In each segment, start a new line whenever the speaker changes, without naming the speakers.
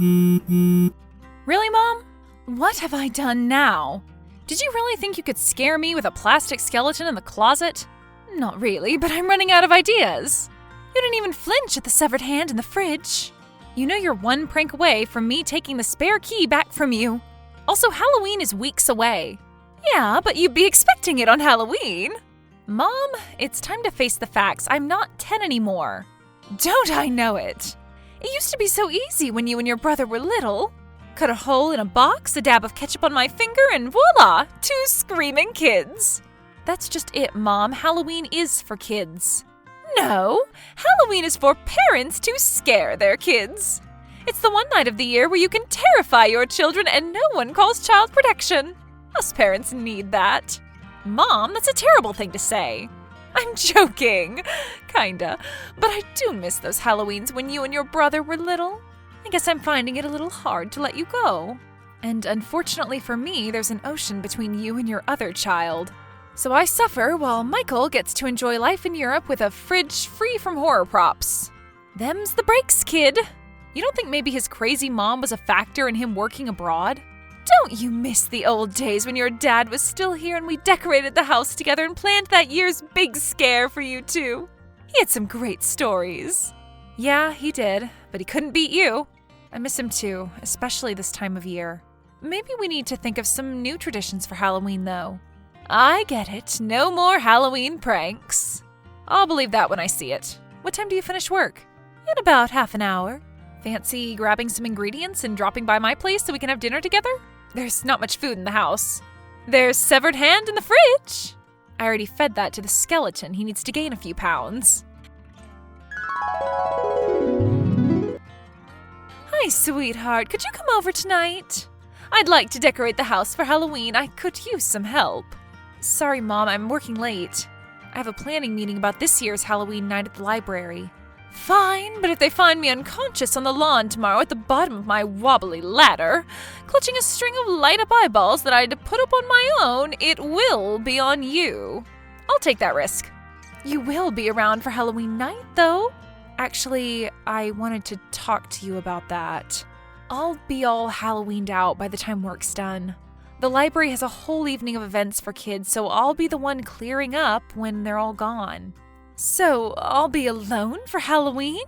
Really, Mom? What have I done now? Did you really think you could scare me with a plastic skeleton in the closet? Not really, but I'm running out of ideas. You didn't even flinch at the severed hand in the fridge. You know you're one prank away from me taking the spare key back from you. Also, Halloween is weeks away. Yeah, but you'd be expecting it on Halloween. Mom, it's time to face the facts. I'm not 10 anymore. Don't I know it? It used to be so easy when you and your brother were little. Cut a hole in a box, a dab of ketchup on my finger, and voila, 2 screaming kids. That's just it, Mom. Halloween is for kids. No, Halloween is for parents to scare their kids. It's the one night of the year where you can terrify your children and no one calls child protection. Us parents need that. Mom, that's a terrible thing to say. I'm joking. Kinda. But I do miss those Halloweens when you and your brother were little. I guess I'm finding it a little hard to let you go. And unfortunately for me, there's an ocean between you and your other child. So I suffer while Michael gets to enjoy life in Europe with a fridge free from horror props. Them's the breaks, kid. You don't think maybe his crazy mom was a factor in him working abroad? Don't you miss the old days when your dad was still here and we decorated the house together and planned that year's big scare for you two? He had some great stories. Yeah, he did, but he couldn't beat you. I miss him too, especially this time of year. Maybe we need to think of some new traditions for Halloween, though. I get it. No more Halloween pranks. I'll believe that when I see it. What time do you finish work? In about half an hour. Fancy grabbing some ingredients and dropping by my place so we can have dinner together? There's not much food in the house. There's severed hand in the fridge. I already fed that to the skeleton. He needs to gain a few pounds. Hi, sweetheart. Could you come over tonight? I'd like to decorate the house for Halloween. I could use some help. Sorry, Mom, I'm working late. I have a planning meeting about this year's Halloween night at the library. Fine, but if they find me unconscious on the lawn tomorrow at the bottom of my wobbly ladder, clutching a string of light-up eyeballs that I had to put up on my own, it will be on you. I'll take that risk. You will be around for Halloween night, though. Actually, I wanted to talk to you about that. I'll be all Halloweened out by the time work's done. The library has a whole evening of events for kids, so I'll be the one clearing up when they're all gone. So, I'll be alone for Halloween?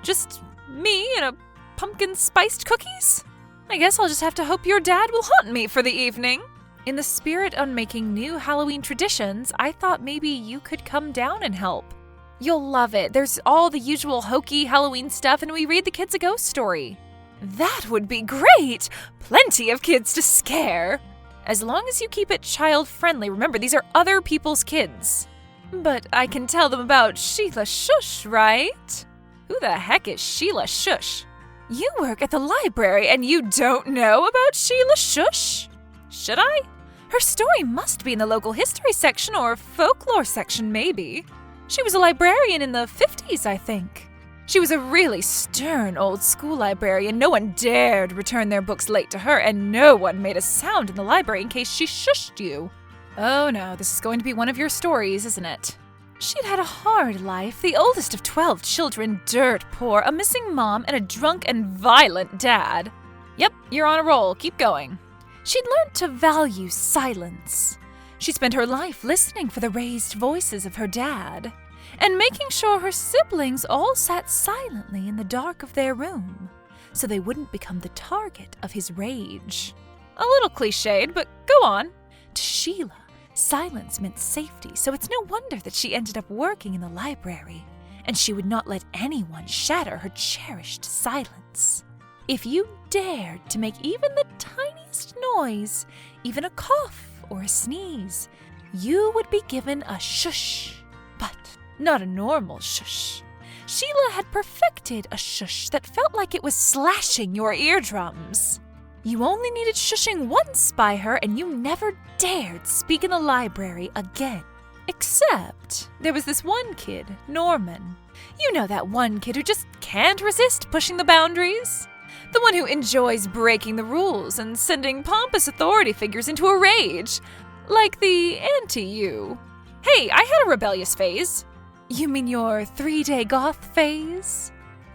Just me and a pumpkin spiced cookies? I guess I'll just have to hope your dad will haunt me for the evening. In the spirit of making new Halloween traditions, I thought maybe you could come down and help. You'll love it. There's all the usual hokey Halloween stuff, and we read the kids a ghost story. That would be great! Plenty of kids to scare! As long as you keep it child-friendly. Remember, these are other people's kids. But I can tell them about Sheila Shush, right? Who the heck is Sheila Shush? You work at the library and you don't know about Sheila Shush? Should I? Her story must be in the local history section or folklore section, maybe. She was a librarian in the 50s, I think. She was a really stern old school librarian. No one dared return their books late to her, and no one made a sound in the library in case she shushed you. Oh no, this is going to be one of your stories, isn't it? She'd had a hard life, the oldest of 12 children, dirt poor, a missing mom, and a drunk and violent dad. Yep, you're on a roll. Keep going. She'd learned to value silence. She spent her life listening for the raised voices of her dad, and making sure her siblings all sat silently in the dark of their room, so they wouldn't become the target of his rage. A little cliched, but go on. To Sheila, silence meant safety, so it's no wonder that she ended up working in the library, and she would not let anyone shatter her cherished silence. If you dared to make even the tiniest noise, even a cough or a sneeze, you would be given a shush, but not a normal shush. Sheila had perfected a shush that felt like it was slashing your eardrums. You only needed shushing once by her, and you never dared speak in the library again. Except there was this one kid, Norman. You know, that one kid who just can't resist pushing the boundaries? The one who enjoys breaking the rules and sending pompous authority figures into a rage. Like the anti-you. Hey, I had a rebellious phase. You mean your 3-day goth phase?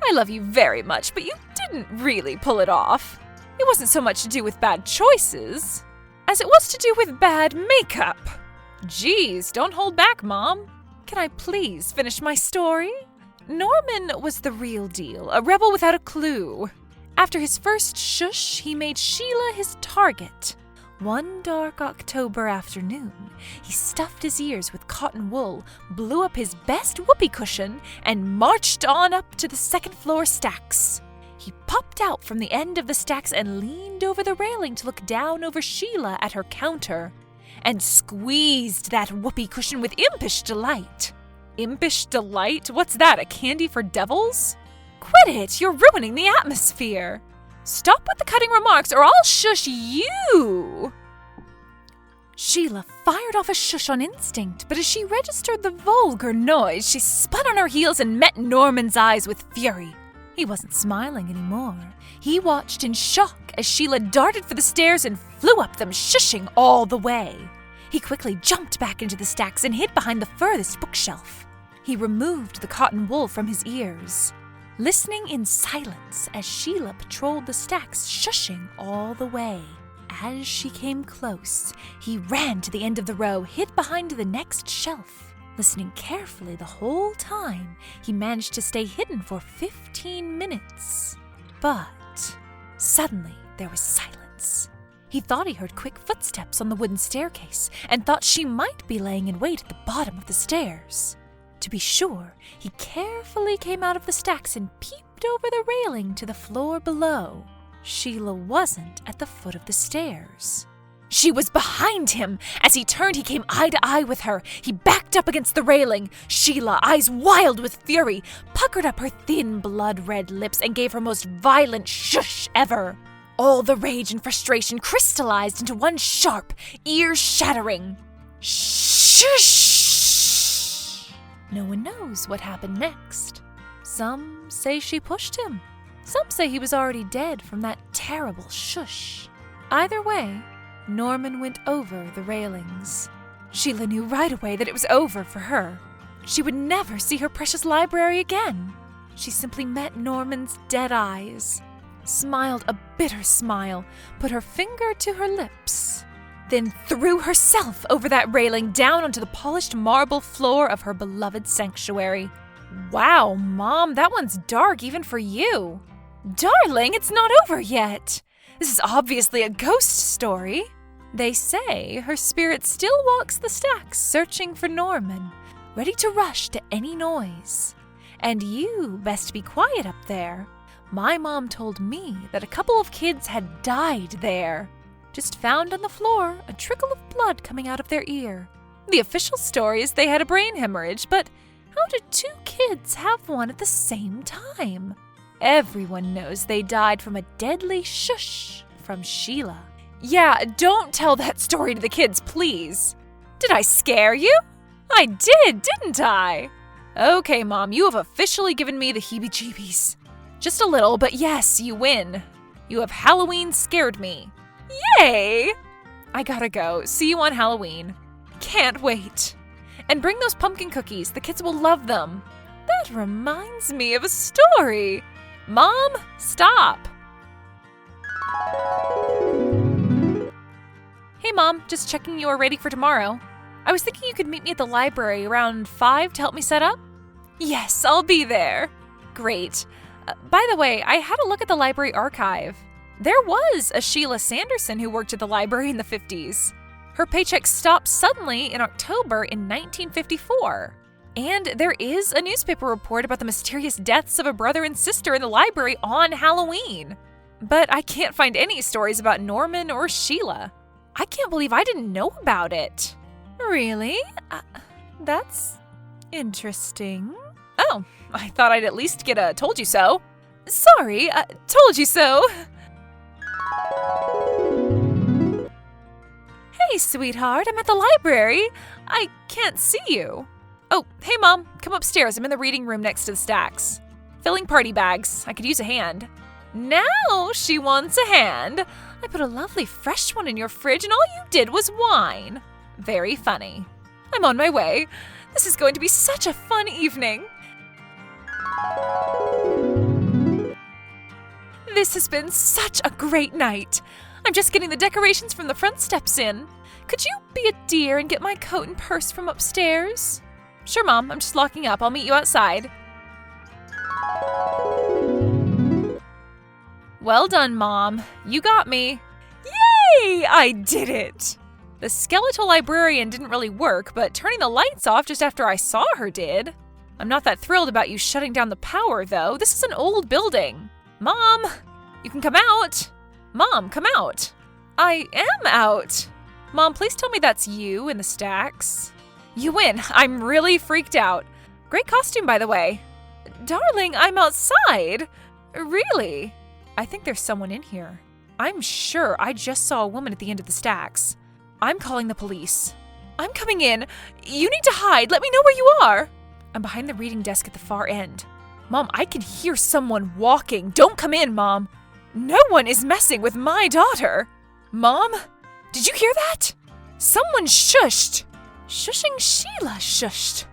I love you very much, but you didn't really pull it off. It wasn't so much to do with bad choices as it was to do with bad makeup. Geez, don't hold back, Mom. Can I please finish my story? Norman was the real deal, a rebel without a clue. After his first shush, he made Sheila his target. One dark October afternoon, he stuffed his ears with cotton wool, blew up his best whoopee cushion, and marched on up to the second-floor stacks. He popped out from the end of the stacks and leaned over the railing to look down over Sheila at her counter, and squeezed that whoopee cushion with impish delight. Impish delight? What's that, a candy for devils? Quit it! You're ruining the atmosphere! Stop with the cutting remarks or I'll shush you! Sheila fired off a shush on instinct, but as she registered the vulgar noise, she spun on her heels and met Norman's eyes with fury. He wasn't smiling anymore. He watched in shock as Sheila darted for the stairs and flew up them, shushing all the way. He quickly jumped back into the stacks and hid behind the furthest bookshelf. He removed the cotton wool from his ears, listening in silence as Sheila patrolled the stacks, shushing all the way. As she came close, he ran to the end of the row, hid behind the next shelf. Listening carefully the whole time, he managed to stay hidden for 15 minutes. But suddenly there was silence. He thought he heard quick footsteps on the wooden staircase and thought she might be laying in wait at the bottom of the stairs. To be sure, he carefully came out of the stacks and peeped over the railing to the floor below. Sheila wasn't at the foot of the stairs. She was behind him. As he turned, he came eye to eye with her. He backed up against the railing. Sheila, eyes wild with fury, puckered up her thin, blood-red lips and gave her most violent shush ever. All the rage and frustration crystallized into one sharp, ear-shattering shush. No one knows what happened next. Some say she pushed him. Some say he was already dead from that terrible shush. Either way, Norman went over the railings. Sheila knew right away that it was over for her. She would never see her precious library again. She simply met Norman's dead eyes, smiled a bitter smile, put her finger to her lips, then threw herself over that railing down onto the polished marble floor of her beloved sanctuary. Wow, Mom, that one's dark even for you. Darling, it's not over yet. This is obviously a ghost story. They say her spirit still walks the stacks searching for Norman, ready to rush to any noise. And you best be quiet up there. My mom told me that a couple of kids had died there. Just found on the floor a trickle of blood coming out of their ear. The official story is they had a brain hemorrhage, but how did two kids have one at the same time? Everyone knows they died from a deadly shush from Sheila. Yeah, don't tell that story to the kids, please. Did I scare you? I did, didn't I? Okay, Mom, you have officially given me the heebie-jeebies. Just a little, but yes, you win. You have Halloween scared me. Yay! I gotta go. See you on Halloween. Can't wait. And bring those pumpkin cookies. The kids will love them. That reminds me of a story. Mom, stop. Hey, Mom, just checking you are ready for tomorrow. I was thinking you could meet me at the library around 5 to help me set up. Yes, I'll be there. Great. By the way, I had a look at the library archive. There was a Sheila Sanderson who worked at the library in the 50s. Her paycheck stopped suddenly in October in 1954. And there is a newspaper report about the mysterious deaths of a brother and sister in the library on Halloween. But I can't find any stories about Norman or Sheila. I can't believe I didn't know about it. Really? That's interesting. Oh, I thought I'd at least get a told you so. Sorry, told you so. Hey, sweetheart, I'm at the library. I can't see you. Oh, hey, Mom, come upstairs. I'm in the reading room next to the stacks. Filling party bags. I could use a hand. Now she wants a hand. I put a lovely fresh one in your fridge and all you did was whine. Very funny. I'm on my way. This is going to be such a fun evening. This has been such a great night. I'm just getting the decorations from the front steps in. Could you be a dear and get my coat and purse from upstairs? Sure, Mom. I'm just locking up. I'll meet you outside. Well done, Mom. You got me. Yay! I did it! The skeletal librarian didn't really work, but turning the lights off just after I saw her did. I'm not that thrilled about you shutting down the power, though. This is an old building. Mom, you can come out. Mom, come out. I am out. Mom, please tell me that's you in the stacks. You win. I'm really freaked out. Great costume, by the way. Darling, I'm outside. Really? I think there's someone in here. I'm sure I just saw a woman at the end of the stacks. I'm calling the police. I'm coming in. You need to hide. Let me know where you are. I'm behind the reading desk at the far end. Mom, I can hear someone walking. Don't come in, Mom. No one is messing with my daughter. Mom, did you hear that? Someone shushed. Shushing Sheila shushed.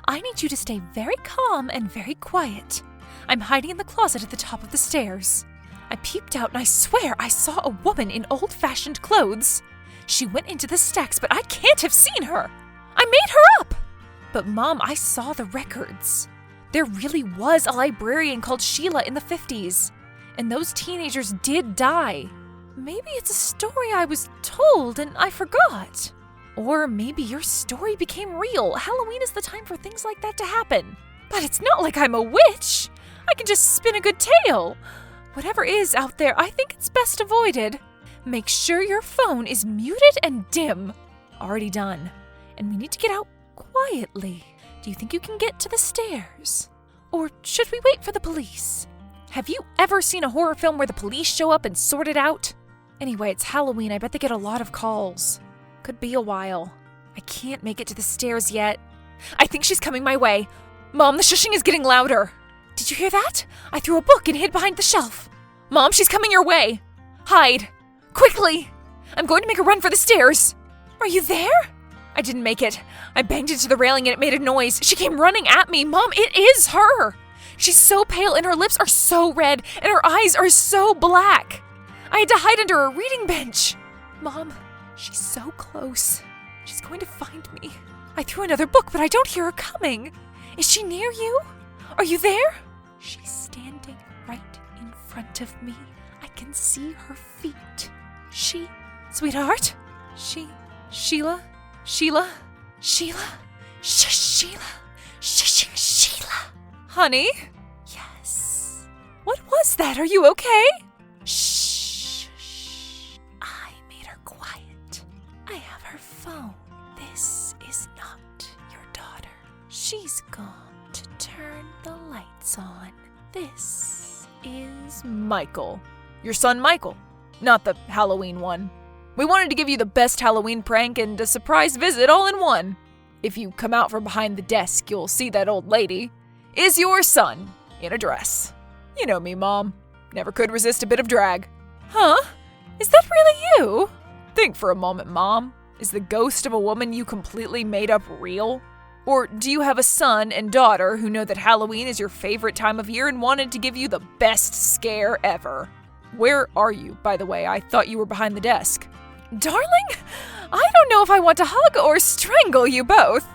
I need you to stay very calm and very quiet. I'm hiding in the closet at the top of the stairs. I peeped out and I swear I saw a woman in old-fashioned clothes. She went into the stacks, but I can't have seen her. I made her up. But Mom, I saw the records. There really was a librarian called Sheila in the 50s. And those teenagers did die. Maybe it's a story I was told and I forgot. Or maybe your story became real. Halloween is the time for things like that to happen. But it's not like I'm a witch. I can just spin a good tale. Whatever is out there, I think it's best avoided. Make sure your phone is muted and dim. Already done. And we need to get out quietly. Do you think you can get to the stairs? Or should we wait for the police? Have you ever seen a horror film where the police show up and sort it out? Anyway, it's Halloween. I bet they get a lot of calls. Could be a while. I can't make it to the stairs yet. I think she's coming my way. Mom, the shushing is getting louder. Did you hear that? I threw a book and hid behind the shelf. Mom, she's coming your way. Hide. Quickly. I'm going to make a run for the stairs. Are you there? I didn't make it. I banged into the railing and it made a noise. She came running at me. Mom, it is her. She's so pale and her lips are so red and her eyes are so black. I had to hide under a reading bench. Mom, she's so close. She's going to find me. I threw another book, but I don't hear her coming. Is she near you? Are you there? She's standing right in front of me. I can see her feet. Sweetheart? Sheila? Sheila? Sheila? Shushing Sheila. Honey? Yes. What was that? Are you okay? Shh. I made her quiet. I have her phone. This is not your daughter. She's gone to turn the lights on. This is Michael. Your son Michael. Not the Halloween one. We wanted to give you the best Halloween prank and a surprise visit all in one. If you come out from behind the desk, you'll see that old lady. Is your son in a dress. You know me, Mom. Never could resist a bit of drag. Huh? Is that really you? Think for a moment, Mom. Is the ghost of a woman you completely made up real? Or do you have a son and daughter who know that Halloween is your favorite time of year and wanted to give you the best scare ever? Where are you, by the way? I thought you were behind the desk. Darling, I don't know if I want to hug or strangle you both.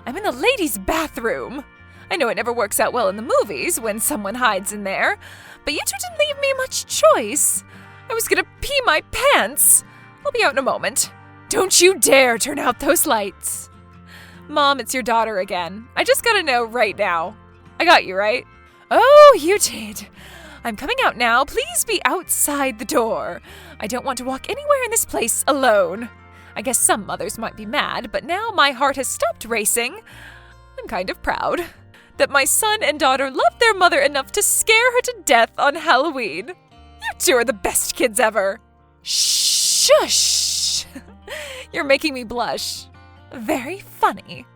I'm in the ladies' bathroom. I know it never works out well in the movies when someone hides in there, but you two didn't leave me much choice. I was gonna pee my pants. I'll be out in a moment. Don't you dare turn out those lights. Mom, it's your daughter again. I just gotta know right now. I got you, right? Oh, you did. I'm coming out now. Please be outside the door. I don't want to walk anywhere in this place alone. I guess some mothers might be mad, but now my heart has stopped racing. I'm kind of proud that my son and daughter loved their mother enough to scare her to death on Halloween. You two are the best kids ever. Shush! You're making me blush. Very funny.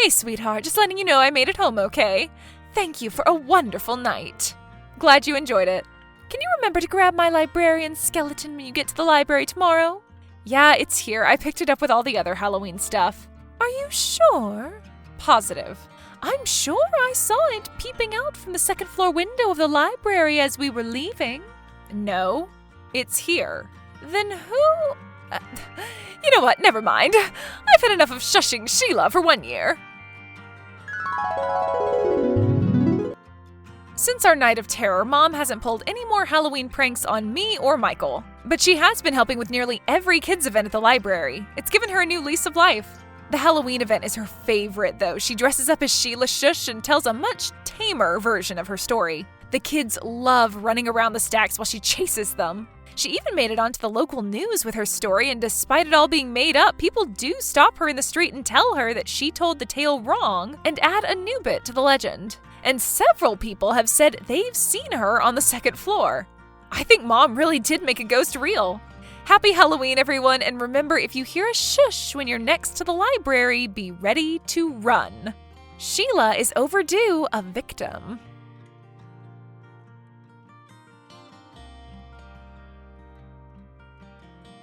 Hey, sweetheart, just letting you know I made it home okay. Thank you for a wonderful night. Glad you enjoyed it. Can you remember to grab my librarian skeleton when you get to the library tomorrow? Yeah, it's here. I picked it up with all the other Halloween stuff. Are you sure? Positive. I'm sure I saw it peeping out from the second floor window of the library as we were leaving. No, it's here. Then who? You know what? Never mind. I've had enough of shushing Sheila for 1 year. Since our night of terror, Mom hasn't pulled any more Halloween pranks on me or Michael. But she has been helping with nearly every kids event at the library. It's given her a new lease of life. The Halloween event is her favorite, though. She dresses up as Sheila Shush and tells a much tamer version of her story. The kids love running around the stacks while she chases them. She even made it onto the local news with her story, and despite it all being made up, people do stop her in the street and tell her that she told the tale wrong and add a new bit to the legend. And several people have said they've seen her on the second floor. I think Mom really did make a ghost real. Happy Halloween, everyone, and remember, if you hear a shush when you're next to the library, be ready to run. Sheila is overdue a victim.